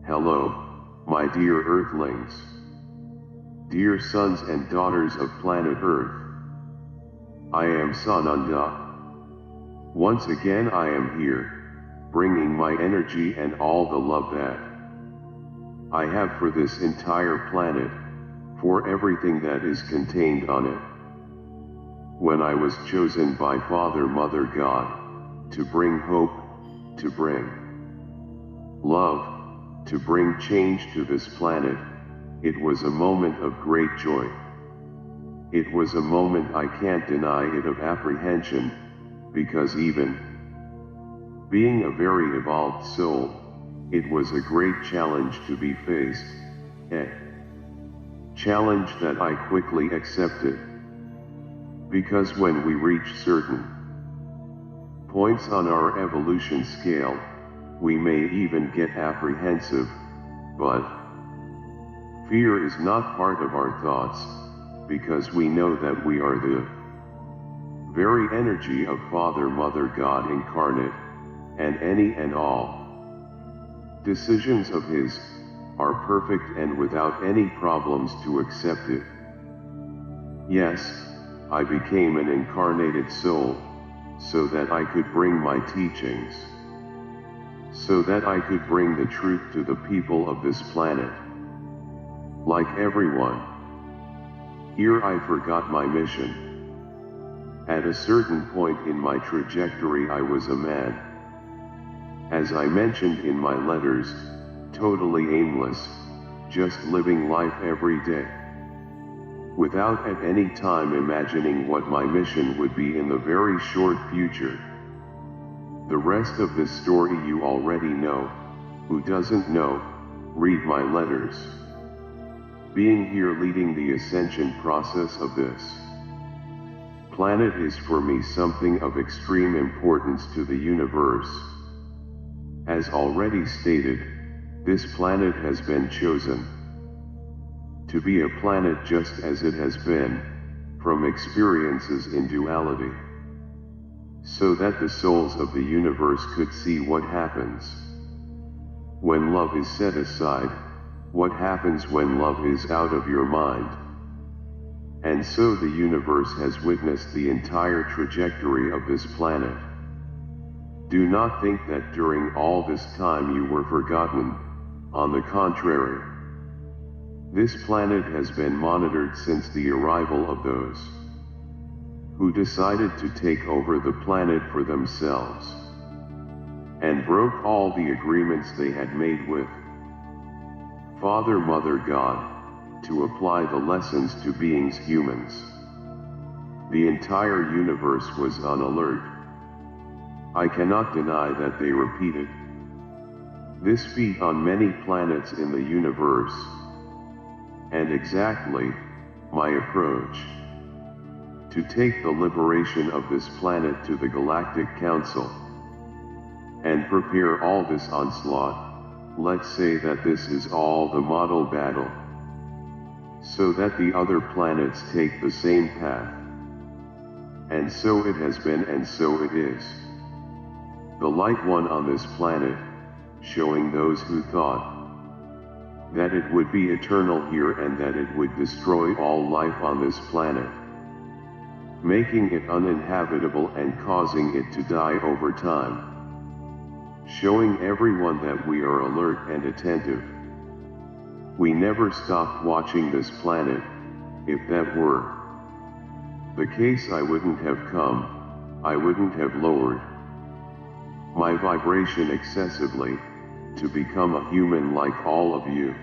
Hello, my dear Earthlings. Dear sons and daughters of planet Earth. I am Sananda. Once again I am here, bringing my energy and all the love that I have for this entire planet, for everything that is contained on it. When I was chosen by Father, Mother, God, to bring hope, to bring love, to bring change to this planet, it was a moment of great joy. It was a moment I can't deny it of apprehension, because even being a very evolved soul, it was a great challenge to be faced, a challenge that I quickly accepted. Because when we reach certain points on our evolution scale, we may even get apprehensive, but fear is not part of our thoughts, because we know that we are the very energy of Father, Mother, God incarnate, and any and all decisions of His are perfect and without any problems to accept it. Yes, I became an incarnated soul, so that I could bring my teachings, so that I could bring the truth to the people of this planet. Like everyone, here I forgot my mission. At a certain point in my trajectory I was a man, as I mentioned in my letters, totally aimless, just living life every day, without at any time imagining what my mission would be in the very short future. The rest of this story you already know. Who doesn't know, read my letters. Being here leading the ascension process of this planet is for me something of extreme importance to the universe. As already stated, this planet has been chosen to be a planet just as it has been, from experiences in duality, so that the souls of the universe could see what happens when love is set aside, what happens when love is out of your mind. And so the universe has witnessed the entire trajectory of this planet. Do not think that during all this time you were forgotten. On the contrary, this planet has been monitored since the arrival of those who decided to take over the planet for themselves, and broke all the agreements they had made with Father, Mother, God, to apply the lessons to beings humans. The entire universe was on alert. I cannot deny that they repeated this feat on many planets in the universe, and exactly my approach to take the liberation of this planet to the Galactic Council and prepare all this onslaught. Let's say that this is all the model battle, so that the other planets take the same path. And so it has been, and so it is. The light one on this planet, showing those who thought that it would be eternal here and that it would destroy all life on this planet, making it uninhabitable and causing it to die over time. Showing everyone that we are alert and attentive. We never stopped watching this planet. If that were the case, I wouldn't have come, I wouldn't have lowered my vibration excessively, to become a human like all of you.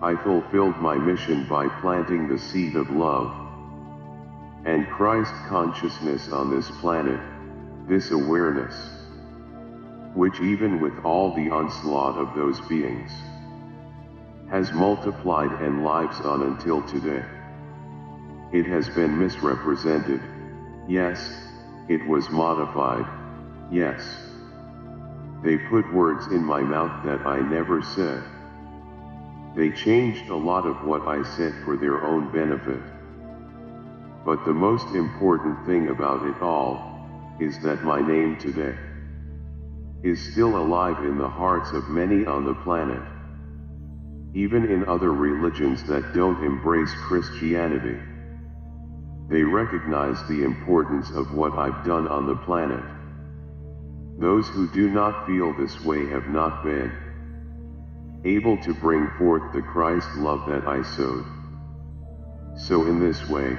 I fulfilled my mission by planting the seed of love and Christ consciousness on this planet, this awareness, which even with all the onslaught of those beings, has multiplied and lives on until today. It has been misrepresented, yes, it was modified, yes. They put words in my mouth that I never said. They changed a lot of what I said for their own benefit. But the most important thing about it all is that my name today is still alive in the hearts of many on the planet. Even in other religions that don't embrace Christianity, they recognize the importance of what I've done on the planet. Those who do not feel this way have not been able to bring forth the Christ love that I sowed. So in this way,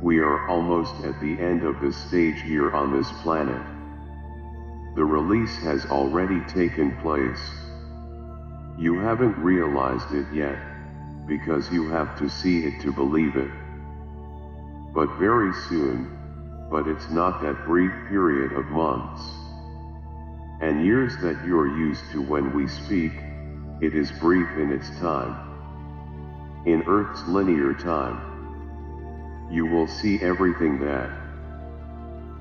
we are almost at the end of this stage here on this planet. The release has already taken place. You haven't realized it yet, because you have to see it to believe it. But very soon, but it's not that brief period of months and years that you're used to when we speak, it is brief in its time. In Earth's linear time, you will see everything that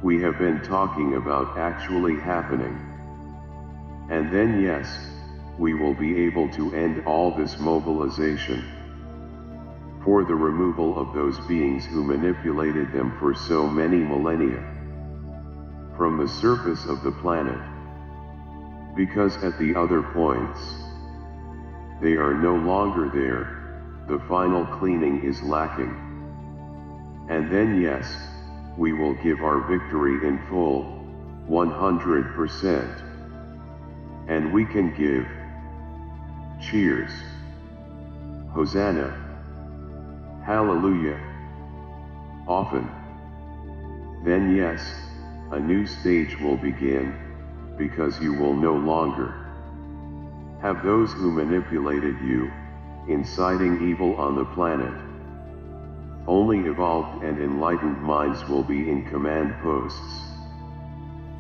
we have been talking about actually happening. And then yes, we will be able to end all this mobilization for the removal of those beings who manipulated them for so many millennia from the surface of the planet. Because at the other points, they are no longer there, the final cleaning is lacking. And then yes, we will give our victory in full, 100%. And we can give cheers, Hosanna, Hallelujah, often. Then yes, a new stage will begin, because you will no longer have those who manipulated you, inciting evil on the planet. Only evolved and enlightened minds will be in command posts.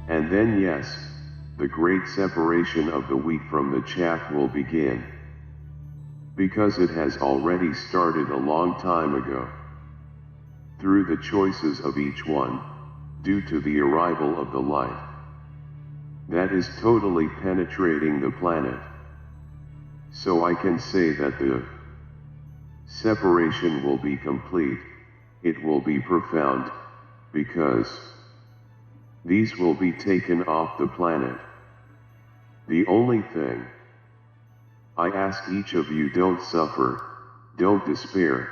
And then yes, the great separation of the wheat from the chaff will begin. Because it has already started a long time ago. Through the choices of each one, due to the arrival of the light that is totally penetrating the planet. So I can say that the separation will be complete, it will be profound, because these will be taken off the planet. The only thing I ask each of you, don't suffer, don't despair.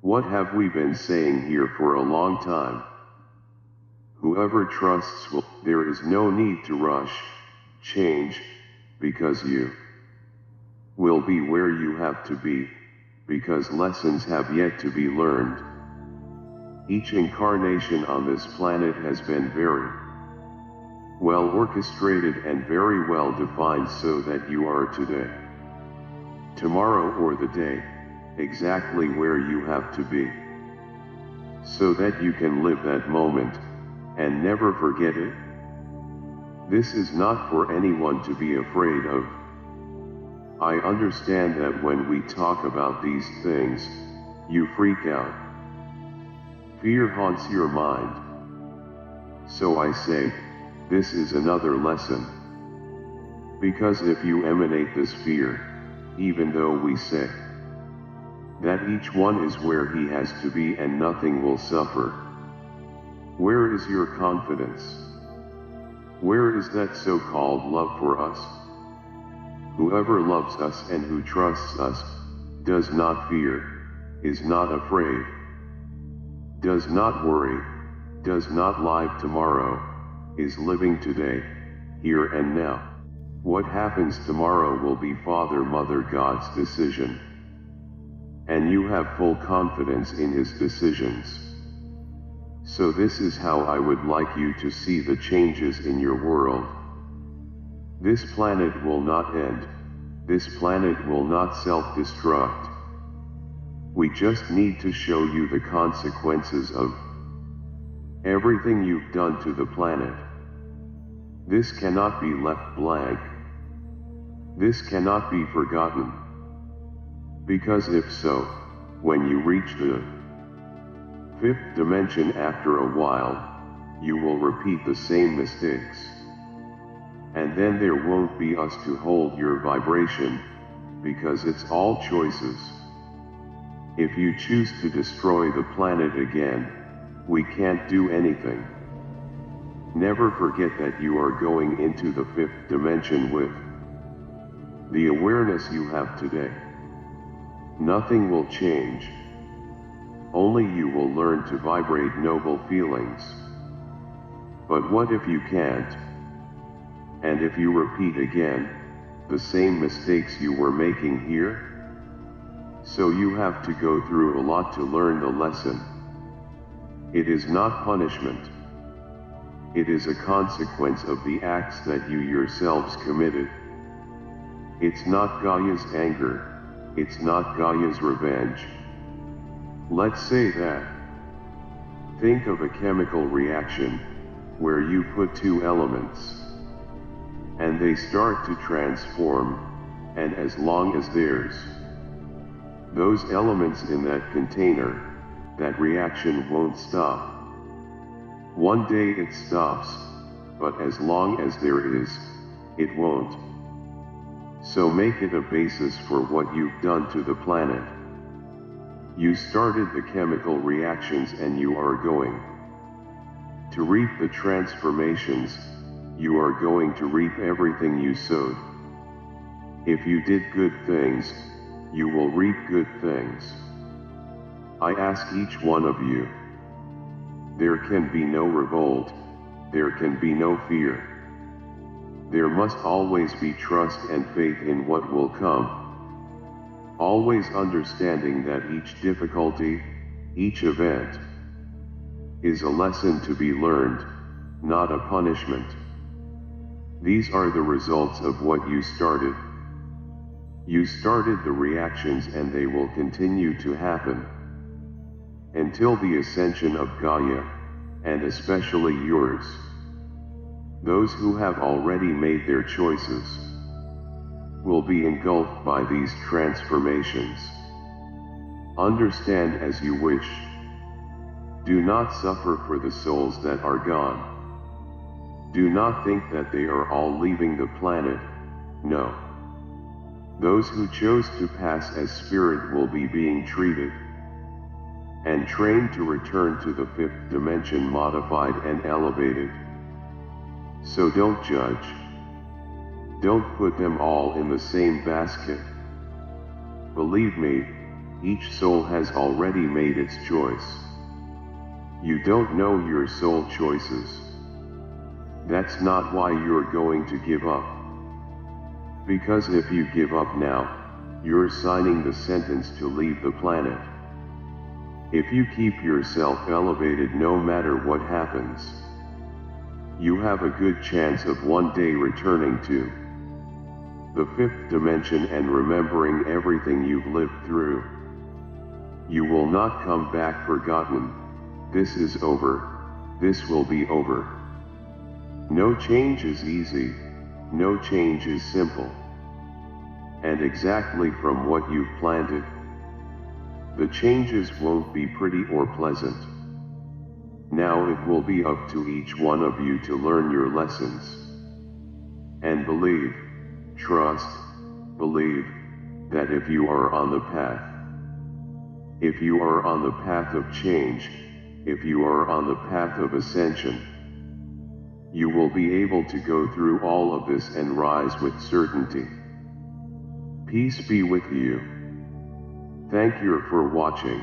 What have we been saying here for a long time? Whoever trusts will, there is no need to rush, change, because you will be where you have to be, because lessons have yet to be learned. Each incarnation on this planet has been very well orchestrated and very well defined so that you are today, tomorrow or the day, exactly where you have to be. So that you can live that moment, and never forget it. This is not for anyone to be afraid of. I understand that when we talk about these things, you freak out. Fear haunts your mind. So I say, this is another lesson. Because if you emanate this fear, even though we say that each one is where he has to be and nothing will suffer, where is your confidence? Where is that so-called love for us? Whoever loves us and who trusts us, does not fear, is not afraid, does not worry, does not live tomorrow, is living today, here and now. What happens tomorrow will be Father, Mother God's decision. And you have full confidence in his decisions. So this is how I would like you to see the changes in your world. This planet will not end. This planet will not self-destruct. We just need to show you the consequences of everything you've done to the planet. This cannot be left blank. This cannot be forgotten. Because if so, when you reach the fifth dimension after a while, you will repeat the same mistakes. And then there won't be us to hold your vibration, because it's all choices. If you choose to destroy the planet again, we can't do anything. Never forget that you are going into the fifth dimension with the awareness you have today. Nothing will change. Only you will learn to vibrate noble feelings. But what if you can't? And if you repeat again the same mistakes you were making here? So you have to go through a lot to learn the lesson. It is not punishment. It is a consequence of the acts that you yourselves committed. It's not Gaia's anger, it's not Gaia's revenge. Let's say that. Think of a chemical reaction, where you put two elements, and they start to transform, and as long as there's those elements in that container, that reaction won't stop. One day it stops, but as long as there is, it won't. So make it a basis for what you've done to the planet. You started the chemical reactions and you are going to reap the transformations. You are going to reap everything you sowed. If you did good things, you will reap good things. I ask each one of you. There can be no revolt, there can be no fear. There must always be trust and faith in what will come. Always understanding that each difficulty, each event, is a lesson to be learned, not a punishment. These are the results of what you started. You started the reactions and they will continue to happen until the ascension of Gaia, and especially yours. Those who have already made their choices will be engulfed by these transformations. Understand as you wish. Do not suffer for the souls that are gone. Do not think that they are all leaving the planet, no. Those who chose to pass as spirit will be being treated and trained to return to the fifth dimension modified and elevated. So don't judge. Don't put them all in the same basket. Believe me, each soul has already made its choice. You don't know your soul choices. That's not why you're going to give up. Because if you give up now, you're signing the sentence to leave the planet. If you keep yourself elevated no matter what happens, you have a good chance of one day returning to the fifth dimension and remembering everything you've lived through. You will not come back forgotten. This is over, this will be over. No change is easy, no change is simple. And exactly from what you've planted, the changes won't be pretty or pleasant. Now it will be up to each one of you to learn your lessons. And believe, trust, believe, that if you are on the path, if you are on the path of change, if you are on the path of ascension, you will be able to go through all of this and rise with certainty. Peace be with you. Thank you for watching.